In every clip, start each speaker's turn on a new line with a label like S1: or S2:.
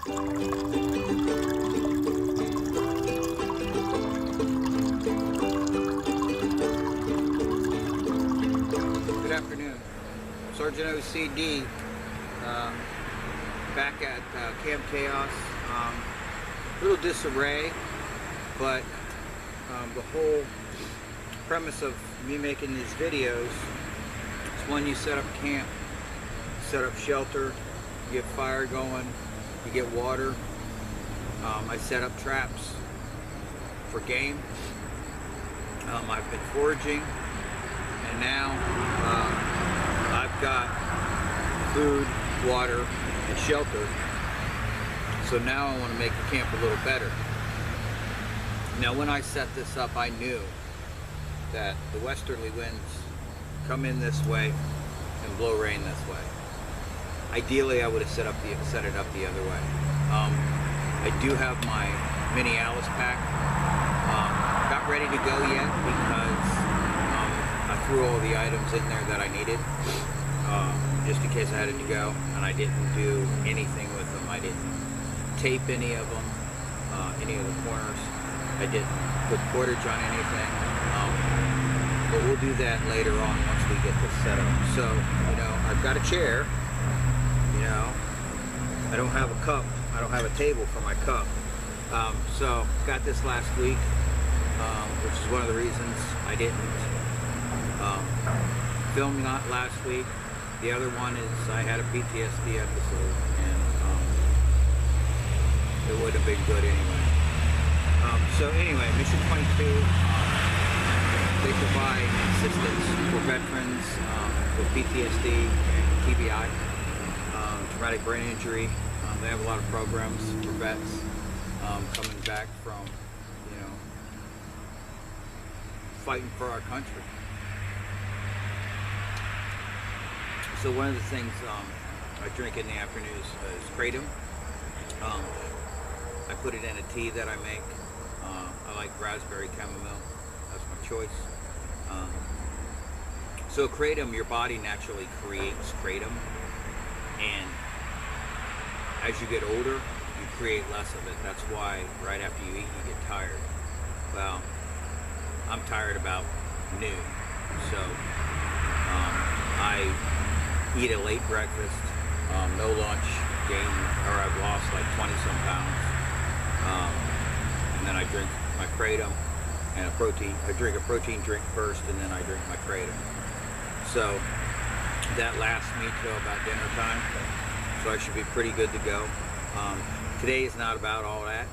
S1: Good afternoon. Sergeant OCD, back at Camp Chaos. A little disarray, but the whole premise of me making these videos is when you set up camp, set up shelter, you get fire going, you get water. I set up traps for game. I've been foraging, and now I've got food, water, and shelter. So now I want to make the camp a little better. Now when I set this up, I knew that the westerly winds come in this way and blow rain this way. Ideally, I would have set it up the other way. I do have my mini Alice pack. Not ready to go yet because I threw all the items in there that I needed, just in case I had to go, and I didn't do anything with them. I didn't tape any of them, any of the corners. I didn't put cordage on anything, but we'll do that later on once we get this set up. So, you know, I've got a chair, you know, I don't have a cup, I don't have a table for my cup. So, got this last week, which is one of the reasons I didn't film not last week. The other one is I had a PTSD episode, and it would have been good anyway. So anyway, Mission 22, they provide assistance for veterans with PTSD and TBI, traumatic brain injury. They have a lot of programs for vets coming back from, you know, fighting for our country. So one of the things I drink in the afternoons is kratom. I put it in a tea that I make. I like raspberry chamomile. That's my choice. So kratom, your body naturally creates kratom, and as you get older, you create less of it. That's why right after you eat, you get tired. Well, I'm tired about noon, so I eat a late breakfast, no lunch, I've lost like 20 some pounds, and then I drink my kratom and I drink a protein drink first, and then I drink my kratom. So that lasts me till about dinner time, so I should be pretty good to go. Today is not about all that.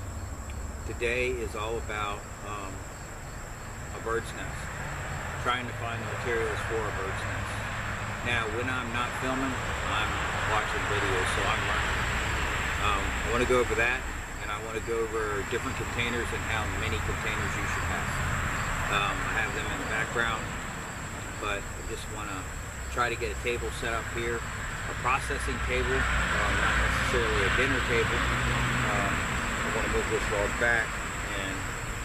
S1: Today is all about a bird's nest, trying to find the materials for a bird's nest. Now, when I'm not filming, I'm watching videos, so I'm learning. I want to go over that, and I want to go over different containers and how many containers you should have. I have them in the background, but I just want to try to get a table set up here, a processing table, not necessarily a dinner table. I want to move this log back and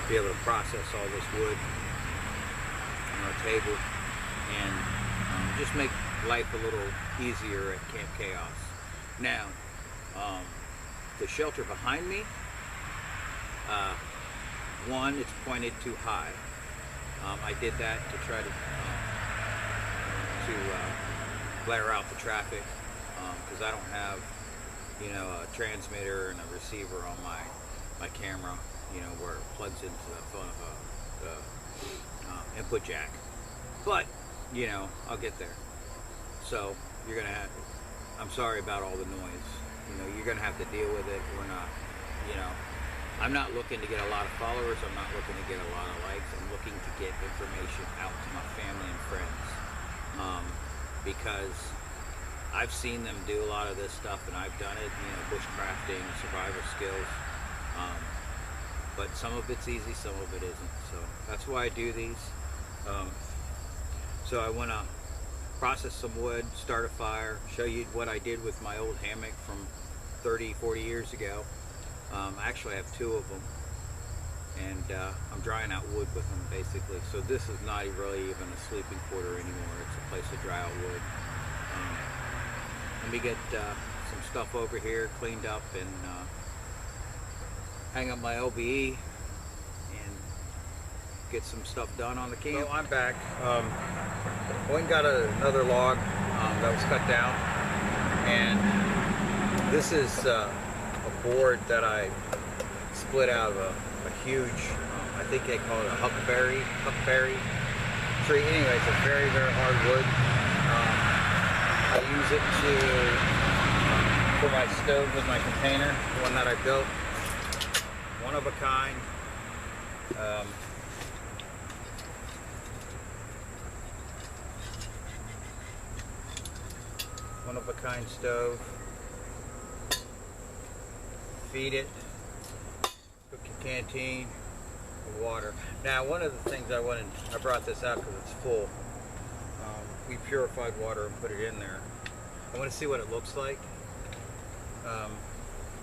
S1: be able to process all this wood on our table, and just make life a little easier at Camp Chaos. Now, the shelter behind me, one, it's pointed too high. I did that to try to blare out the traffic, because I don't have, you know, a transmitter and a receiver on my camera, you know, where it plugs into the input jack. But you know, I'll get there. So you're gonna have, I'm sorry about all the noise. You know, you're gonna have to deal with it. We're not, you know, I'm not looking to get a lot of followers. I'm not looking to get a lot of likes. I'm looking to get information out to my family and friends, because I've seen them do a lot of this stuff, and I've done it. You know, bushcrafting, survival skills. But some of it's easy, some of it isn't. So that's why I do these. So I want to process some wood, start a fire, show you what I did with my old hammock from 30, 40 years ago. I actually have two of them, and I'm drying out wood with them basically. So this is not really even a sleeping quarter anymore. It's a place to dry out wood. Let me get some stuff over here cleaned up and hang up my LBE and get some stuff done on the camp. So I'm back. Went and got another log that was cut down, and this is a board that I split out of a huge, I think they call it a huckberry tree. Anyway, it's a very, very hard wood. I use it for my stove with my container, the one that I built. One of a kind. One of a kind stove. Feed it. Cook your canteen. Water. Now, one of the things I brought this out because it's full. We purified water and put it in there. I want to see what it looks like,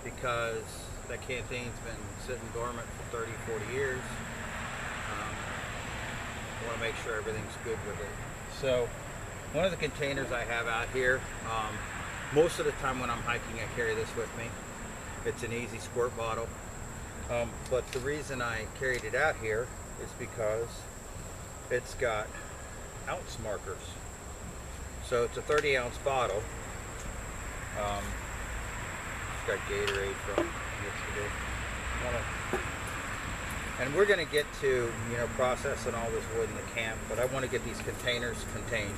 S1: because that canteen's been sitting dormant for 30, 40 years. I want to make sure everything's good with it. So, one of the containers I have out here, most of the time when I'm hiking I carry this with me. It's an easy squirt bottle. But the reason I carried it out here is because it's got ounce markers. So it's a 30-ounce bottle. It's got Gatorade from yesterday. And we're going to get to, processing all this wood in the camp, but I want to get these containers contained.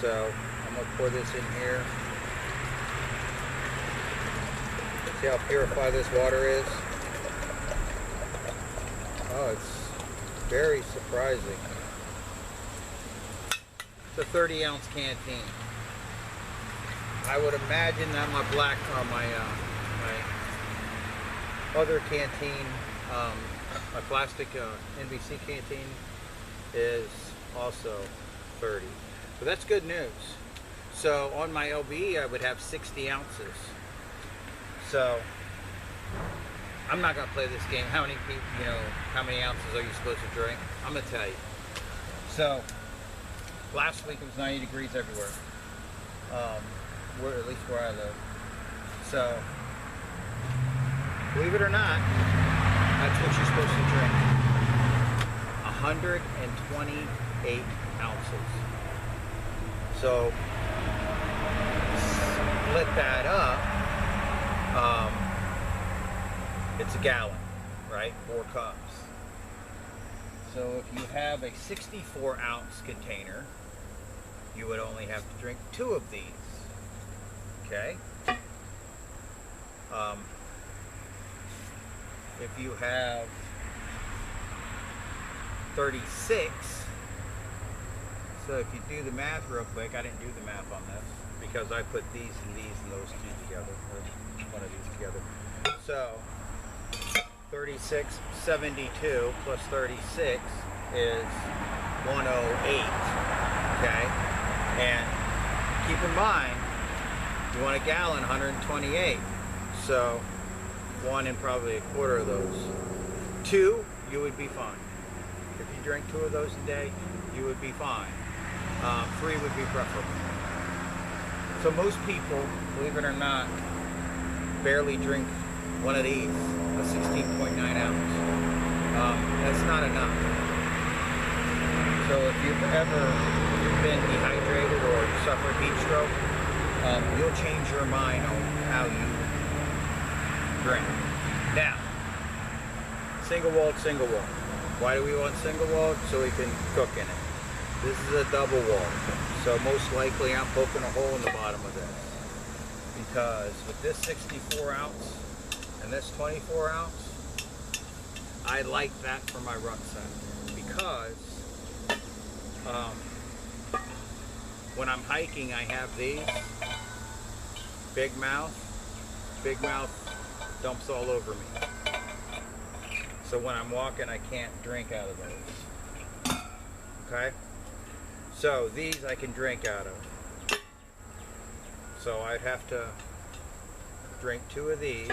S1: So I'm going to pour this in here. See how purified this water is? Oh, it's very surprising. It's a 30-ounce canteen. I would imagine that my other canteen, my plastic NBC canteen, is also 30. So that's good news. So on my LBE, I would have 60 ounces. So I'm not gonna play this game. How many ounces are you supposed to drink? I'm gonna tell you. So last week it was 90 degrees everywhere. At least where I live. So believe it or not, that's what you're supposed to drink. 128 ounces. So split that up. It's a gallon, right? 4 cups. So if you have a 64-ounce container, you would only have to drink 2 of these. Okay? If you have 36, so if you do the math real quick, I didn't do the math on this because I put these and those 2 together, or one of these together. So 36, 72 plus 36 is 108. Okay? And keep in mind, you want a gallon, 128. So 1 and probably a quarter of those. 2, you would be fine. If you drink 2 of those a day, you would be fine. 3 would be preferable. So most people, believe it or not, barely drink one of these, a 16.9 ounce. That's not enough. So if you've ever been dehydrated or suffered heat stroke, you'll change your mind on how you drink. Now, single walled. Why do we want single walled? So we can cook in it. This is a double wall. So most likely I'm poking a hole in the bottom of this. Because with this 64 ounce and this 24 ounce, I like that for my rucksack. Because when I'm hiking, I have these. Big mouth dumps all over me. So when I'm walking, I can't drink out of those. Okay? So these I can drink out of. So I'd have to drink 2 of these.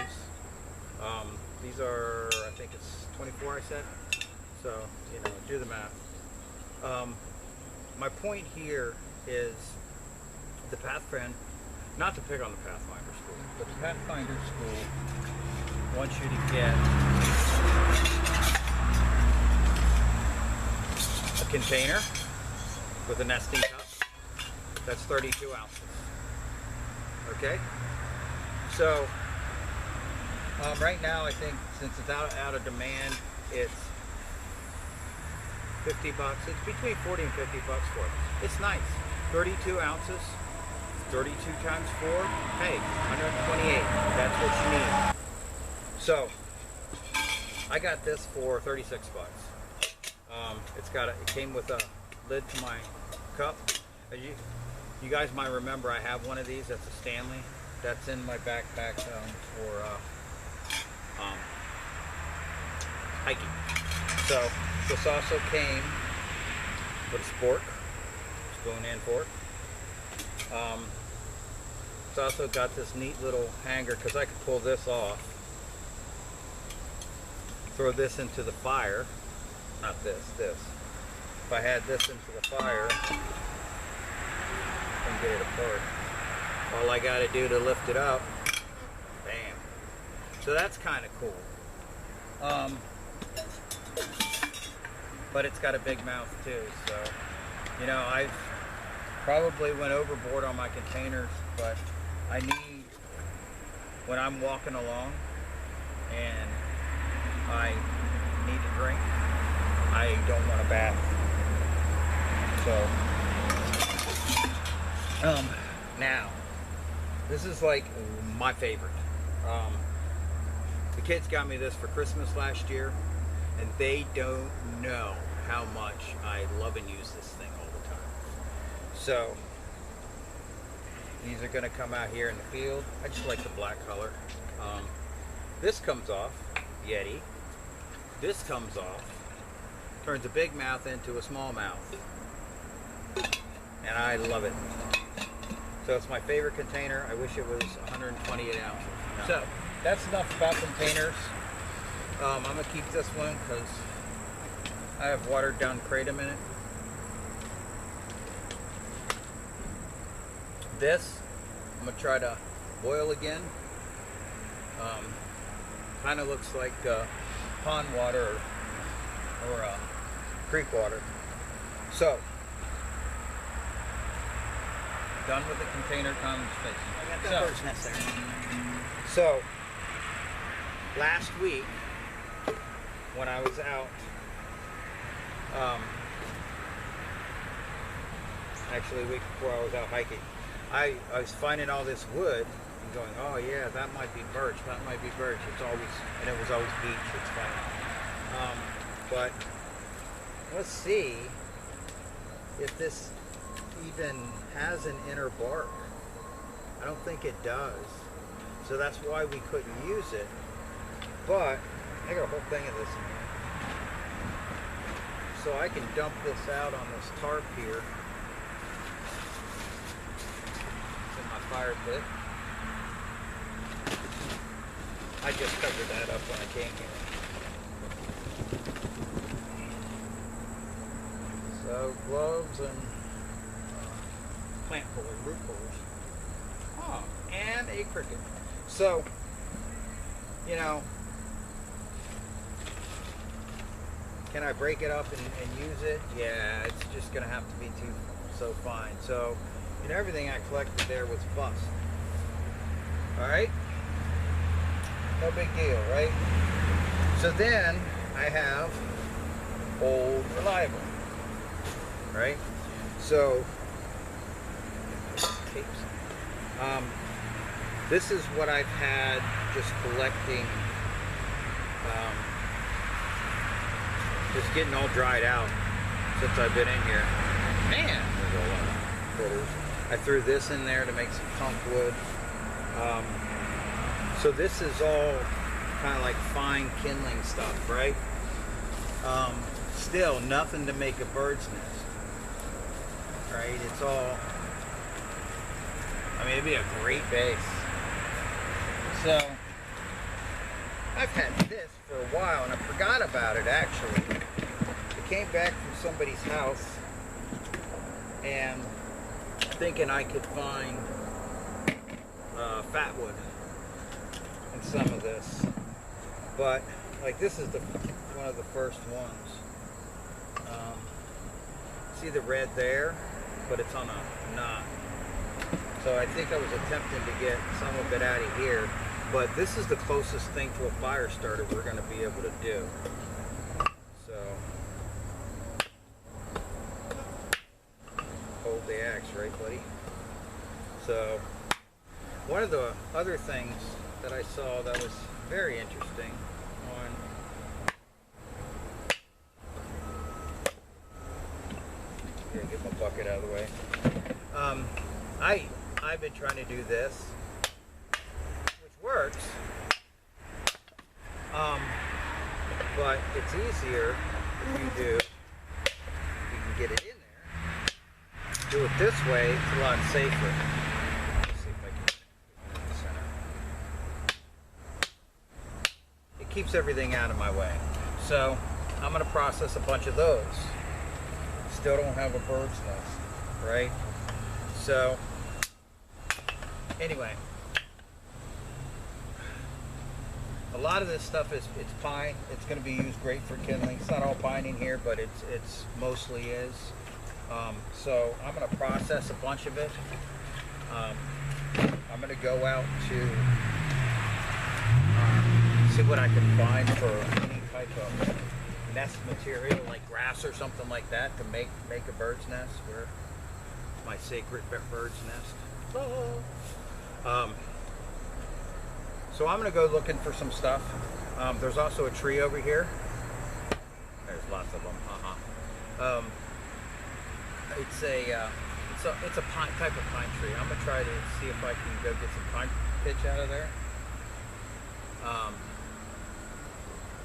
S1: These are, I think it's 24 I said. So, do the math. My point here is the path friend not to pick on the Pathfinder school, but the Pathfinder school wants you to get a container with a nesting cup. That's 32 ounces. Okay? So, right now I think since it's out of demand, it's 50 bucks. It's between 40 and 50 bucks for it. It's nice. 32 ounces, 32 times 4, hey, 128. That's what you need. So, I got this for 36 bucks. It came with a lid to my cup. You guys might remember I have one of these. That's a Stanley. That's in my backpack for hiking. So this also came with a spork, spoon and fork. It's also got this neat little hanger because I could pull this off, throw this into the fire. Not this. If I had this into the fire and get it apart, all I got to do to lift it up, bam. So that's kind of cool. But it's got a big mouth too, so you know, I've probably went overboard on my containers, but I need, when I'm walking along and I need to drink, I don't want a bath. So now this is like my favorite. The kids got me this for Christmas last year, and they don't know how much I love and use this thing all the time. So these are going to come out here in the field. I just like the black color. This comes off, Yeti. This comes off, turns a big mouth into a small mouth, and I love it. So it's my favorite container. I wish it was 128 ounces. No. So that's enough about containers. I'm going to keep this one because I have watered down kratom in it. This I'm going to try to boil again. Kind of looks like pond water or creek water. So, done with the container conversation.
S2: I got that bird's nest there.
S1: So, last week, when I was out, actually a week before I was out hiking, I was finding all this wood and going, oh yeah, that might be birch, that might be birch. It's always, and it was always beech. It's funny. But let's see if this even has an inner bark. I don't think it does. So that's why we couldn't use it. But I got a whole thing of this in here. So I can dump this out on this tarp here. It's in my fire pit. I just covered that up when I came here. So gloves and plant pullers, root pullers. Oh, and a cricket. So, you know, can I break it up and use it? Yeah, it's just going to have to be so fine. So, you know, everything I collected there was bust. Alright? No big deal, right? So then, I have Old Reliable. Right? So, tapes. This is what I've had just collecting, just getting all dried out since I've been in here. Man, there's a lot of critters. I threw this in there to make some punk wood. So this is all kind of like fine kindling stuff, right? Still nothing to make a bird's nest, right? It's all, I mean, it'd be a great base. So, I've had this for a while and I forgot about it actually. I came back from somebody's house and thinking I could find fat wood in some of this, but like this is one of the first ones. See the red there, but it's on a knot. So I think I was attempting to get some of it out of here, but this is the closest thing to a fire starter we're going to be able to do. So hold the axe, right, buddy? So one of the other things that I saw that was very interesting on here, get my bucket out of the way. I've been trying to do this, which works, but it's easier if you do. You can get it in there. Do it this way; it's a lot safer. Let's see if I can get it in the center. It keeps everything out of my way. So I'm going to process a bunch of those. Still don't have a bird's nest, right? So anyway, a lot of this stuff it's pine. It's going to be used great for kindling. It's not all pine in here, but it's mostly is. So I'm going to process a bunch of it. I'm going to go out to see what I can find for any type of nest material, like grass or something like that, to make a bird's nest. Where my sacred bird's nest. So I'm going to go looking for some stuff. There's also a tree over here. There's lots of them. It's a pine, type of pine tree. I'm going to try to see if I can go get some pine pitch out of there.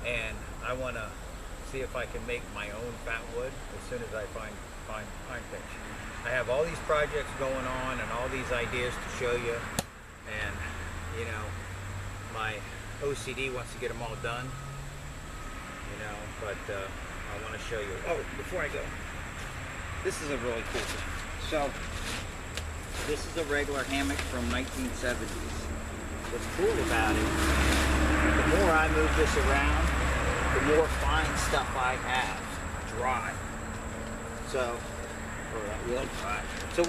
S1: And I want to see if I can make my own fat wood as soon as I find pine pitch. I have all these projects going on and all these ideas to show you, and you know, my OCD wants to get them all done, you know, but I want to show you. Oh, before I go, this is a really cool thing. So this is a regular hammock from 1970s. What's cool about it, the more I move this around, the more fine stuff I have dry. So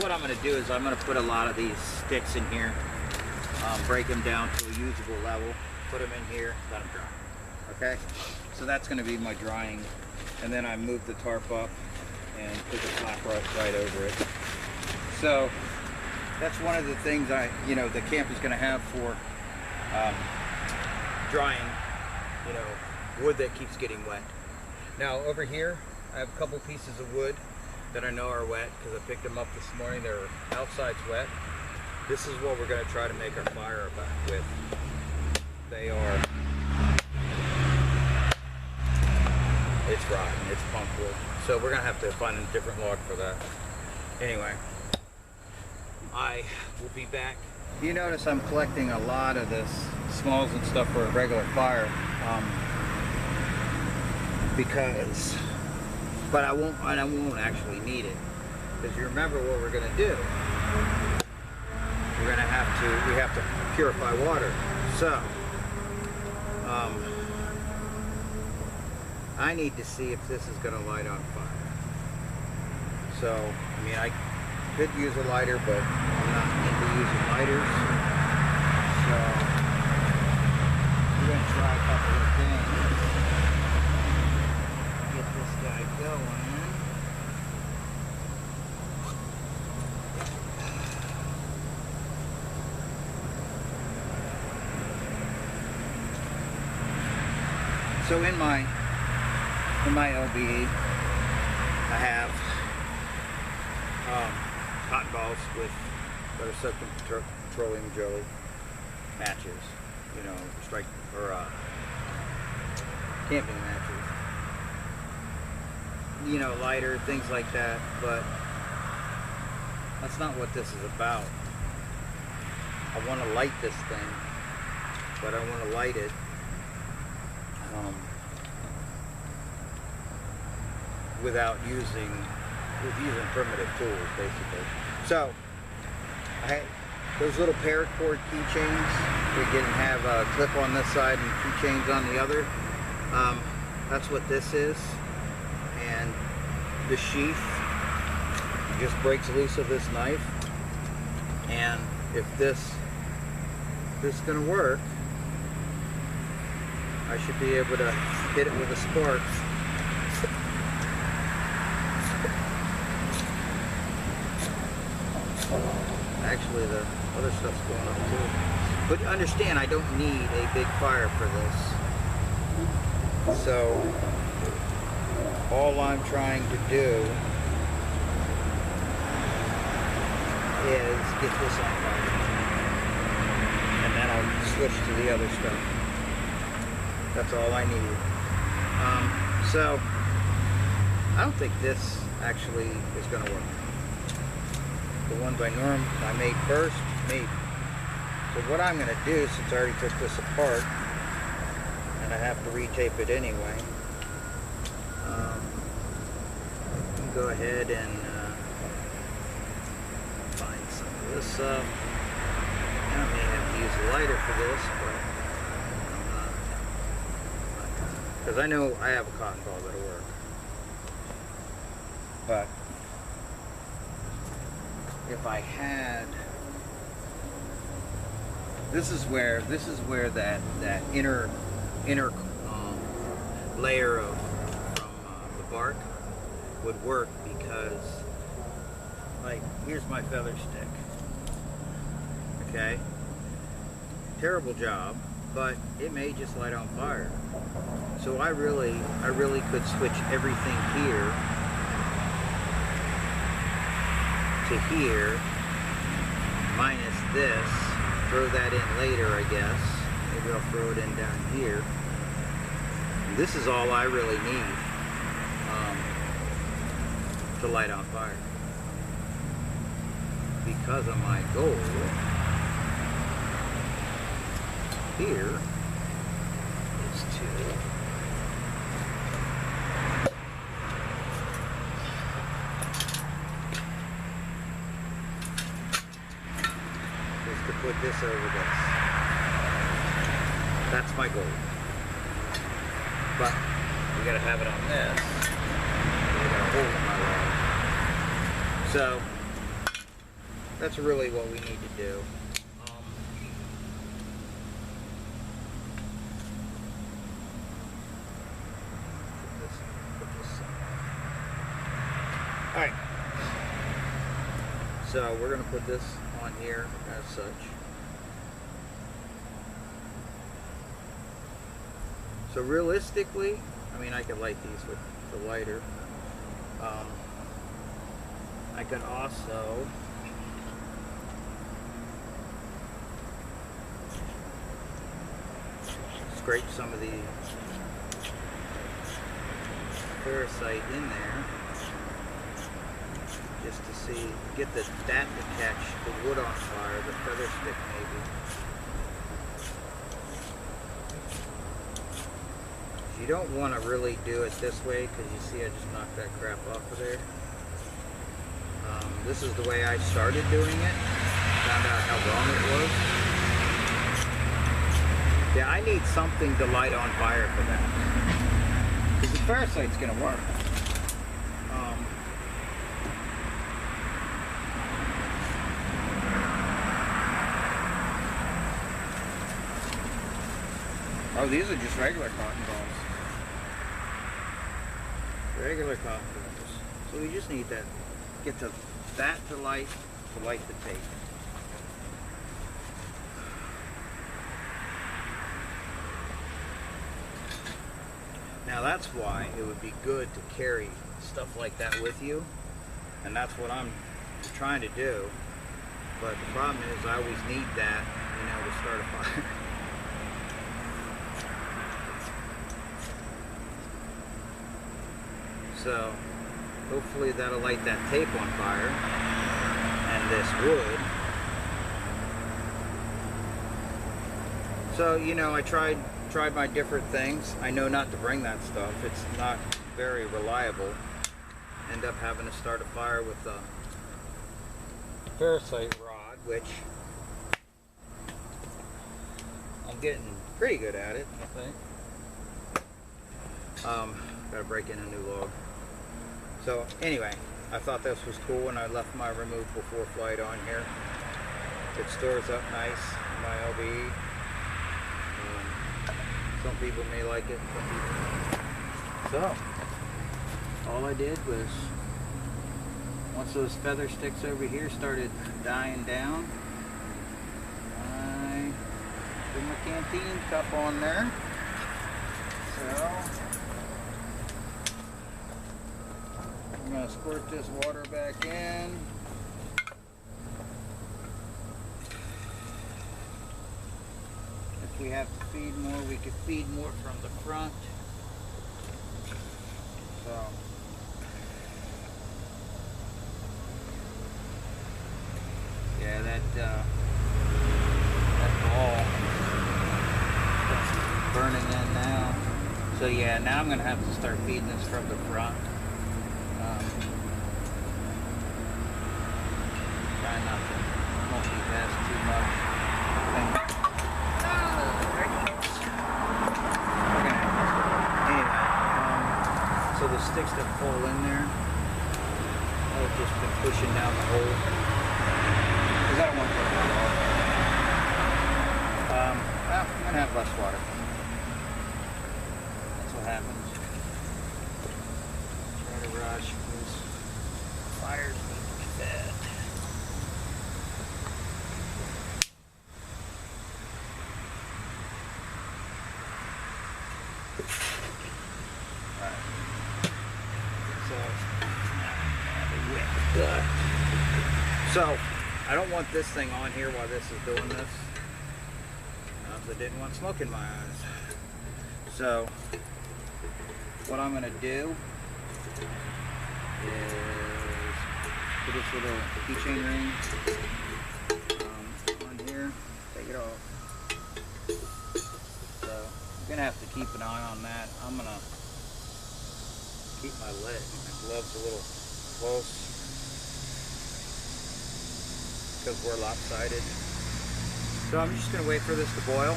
S1: what I'm going to do is I'm going to put a lot of these sticks in here, break them down to a usable level, put them in here, let them dry. Okay, so that's going to be my drying, and then I move the tarp up and put the top right over it. So that's one of the things the camp is going to have for drying, wood that keeps getting wet. Now over here, I have a couple pieces of wood that I know are wet because I picked them up this morning. They're outside's wet. This is what we're going to try to make our fire with. They are, it's rotten, it's punk wood. So we're going to have to find a different log for that. Anyway, I will be back. You notice I'm collecting a lot of this smalls and stuff for a regular fire. But I won't actually need it, because you remember what we're going to do. We have to purify water. So I need to see if this is going to light on fire. So I mean, I could use a lighter, but I'm not into using lighters. So we're going to try a couple of things. Get this guy going. So in my LBE, I have cotton balls that are soaked in petroleum jelly, matches, strike or camping matches, lighter, things like that. But that's not what this is about. I want to light this thing, but I want to light it without using primitive tools, basically. So I those little paracord keychains. We can have a clip on this side and keychains on the other. That's what this is. And the sheath just breaks loose of this knife. And if this is going to work, I should be able to hit it with a spark. Actually, the other stuff's going up too. But understand, I don't need a big fire for this. So, all I'm trying to do is get this on fire. And then I'll switch to the other stuff. That's all I need. So, I don't think this actually is going to work. The ones I made first, maybe. So what I'm going to do, since I already took this apart, and I have to retape it anyway, go ahead and find some of this up. And I may have to use a lighter for this, but I'm not. Because I know I have a cotton ball that'll work. But if I had, this is where that inner layer of the bark would work, because like here's my feather stick. Okay, terrible job, but it may just light on fire. So I really could switch everything here to here, minus this, throw that in later, I guess. Maybe I'll throw it in down here. And this is all I really need to light on fire. Because of my goal here is to put this over this. That's my goal. But we gotta have it on this. We got a hole in my wall. So that's really what we need to do. Put this. All right. So we're gonna put this on here as such. So realistically, I mean, I could light these with the lighter. I could also scrape some of the parasite in there, just to see, get that to catch the wood on fire, the feather stick maybe. You don't want to really do it this way, because you see I just knocked that crap off of there. This is the way I started doing it. Found out how wrong it was. Yeah, I need something to light on fire for that. Because the parasite's going to work. Oh, these are just regular cotton balls. Regular cotton balls. So we just need to get that to light the tape. Now that's why it would be good to carry stuff like that with you, and that's what I'm trying to do. But the problem is I always need that, to start a fire. So hopefully that'll light that tape on fire, and this wood. So I tried my different things. I know not to bring that stuff. It's not very reliable. End up having to start a fire with a parasite rod, which I'm getting pretty good at it, I think. Gotta break in a new log. So anyway, I thought this was cool when I left my removable 4th light on here. It stores up nice in my LVE. Some people may like it, some people don't. So, all I did was, once those feather sticks over here started dying down, I put my canteen cup on there. So, I'm going to squirt this water back in. If we have to feed more, we could feed more from the front. So, yeah, that ball is burning in now. So yeah, now I'm gonna have to start feeding this from the front. Try not to multitask too much. So the sticks that fall in there, I've just been pushing down the hole because I don't want to put that off. Well, I'm gonna have less water. That's what happens. Try to rush because fires need to be fed. So, I don't want this thing on here while this is doing this. I didn't want smoke in my eyes. So, what I'm going to do is put this little keychain ring on here, take it off. So, I'm going to have to keep an eye on that. I'm going to keep my gloves a little close, because we're lopsided. So I'm just gonna wait for this to boil.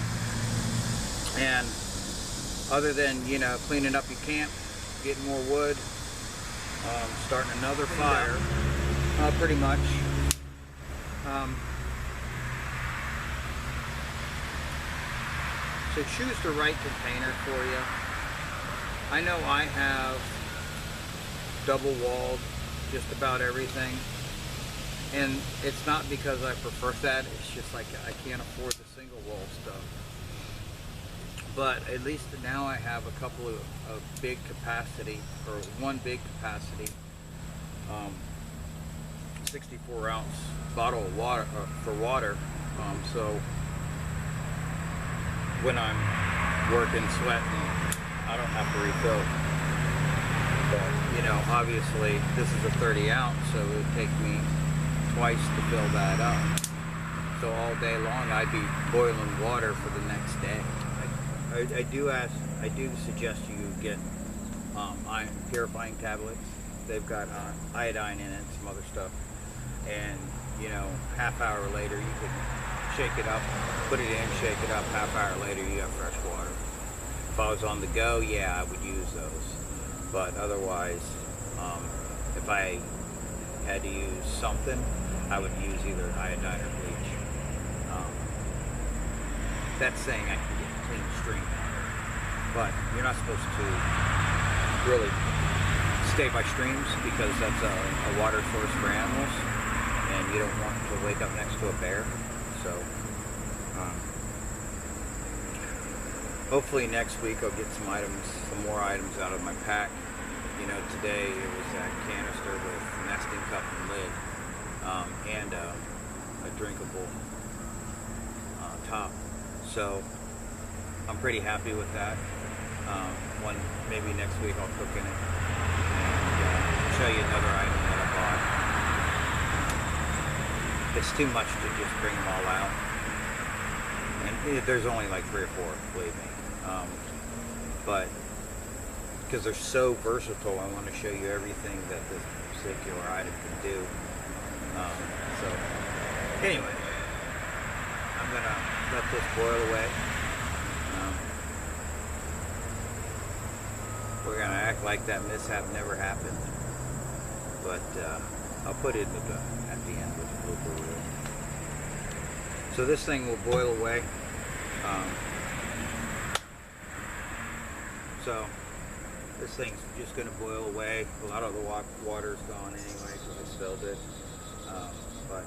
S1: And other than, you know, cleaning up your camp, getting more wood, starting another fire, pretty much. So choose the right container for you. I know I have double walled just about everything. And it's not because I prefer that, it's just like I can't afford the single wall stuff. But at least now I have a couple of big capacity, or one big capacity, 64 ounce bottle of water, for water. So when I'm working, sweating, I don't have to refill. But, you know, obviously this is a 30 ounce, so it would take me twice to fill that up. So all day long I'd be boiling water for the next day. I do suggest you get iron purifying tablets. They've got iodine in it, some other stuff. And, you know, half hour later you can shake it up, put it in, shake it up, half hour later you have fresh water. If I was on the go, yeah, I would use those. But otherwise, if I had to use something, I would use either iodine or bleach. That's saying I can get clean stream water, but you're not supposed to really stay by streams because that's a water source for animals, and you don't want to wake up next to a bear. So hopefully next week I'll get some more items out of my pack. You know, today it was that canister with nesting cup and lid, and a drinkable top. So I'm pretty happy with that. Maybe next week I'll cook in it and show you another item that I bought. It's too much to just bring them all out, and there's only like 3 or 4, believe me. But because they're so versatile, I want to show you everything that this particular item can do. So anyway, I'm gonna let this boil away. act like that mishap never happened. But I'll put it at the end with a blooper reel. So this thing will boil away. So this thing's just going to boil away. A lot of the water's gone anyway because I spilled it. But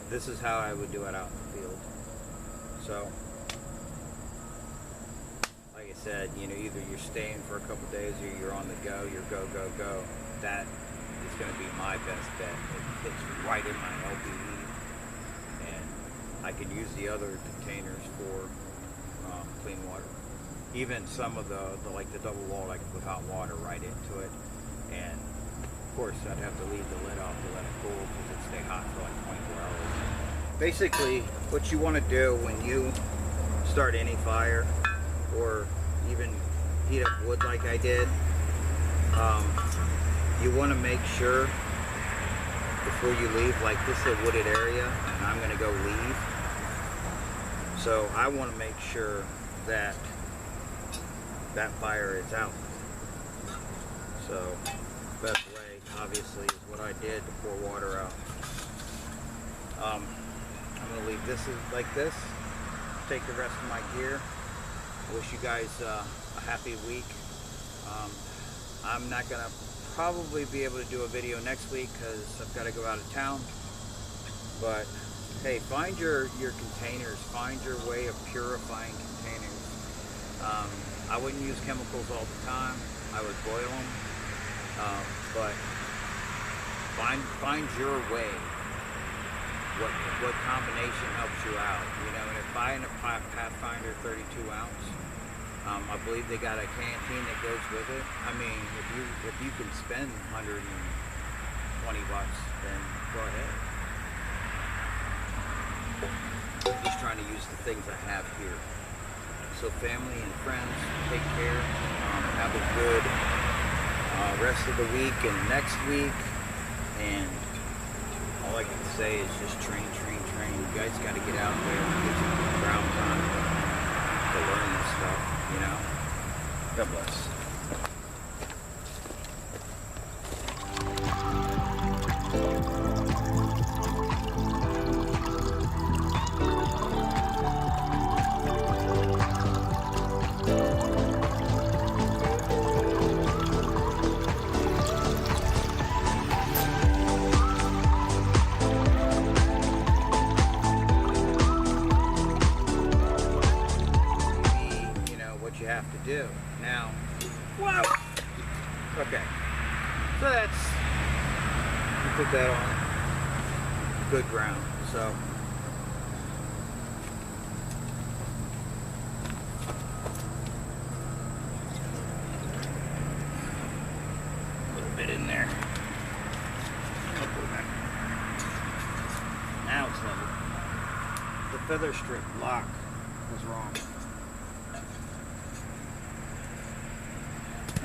S1: this is how I would do it out in the field. So, like I said, you know, either you're staying for a couple days or you're on the go. You're go, go, go. That is going to be my best bet. It fits right in my LPE, and I can use the other containers for clean water. Even some of the like the double wall, I can put hot water right into it, and of course I'd have to leave the lid off to let it cool because it'd stay hot for like 24 hours. Basically, what you want to do when you start any fire, or even heat up wood like I did, you want to make sure before you leave, like this is a wooded area and I'm going to go leave, so I want to make sure that that fire is out. So best way obviously is what I did to pour water out. I'm going to leave this like this, take the rest of my gear. I wish you guys a happy week. I'm not going to probably be able to do a video next week because I've got to go out of town. But hey, find your containers, find your way of purifying containers. I wouldn't use chemicals all the time. I would boil them, but find your way. What combination helps you out? You know, and if buying a Pathfinder 32 ounce, I believe they got a canteen that goes with it. I mean, if you can spend $120, then go ahead. I'm just trying to use the things I have here. So family and friends, take care. Have a good rest of the week and next week. And all I can say is just train, train, train. You guys got to get out there and get some ground time to learn this stuff, you know? God bless. You have to do now. Whoa. Okay, so that's, you put that on good ground. So a little bit in there. Now it's level. The feather strip lock was wrong.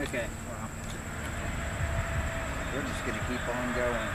S1: Okay, well, we're just going to keep on going.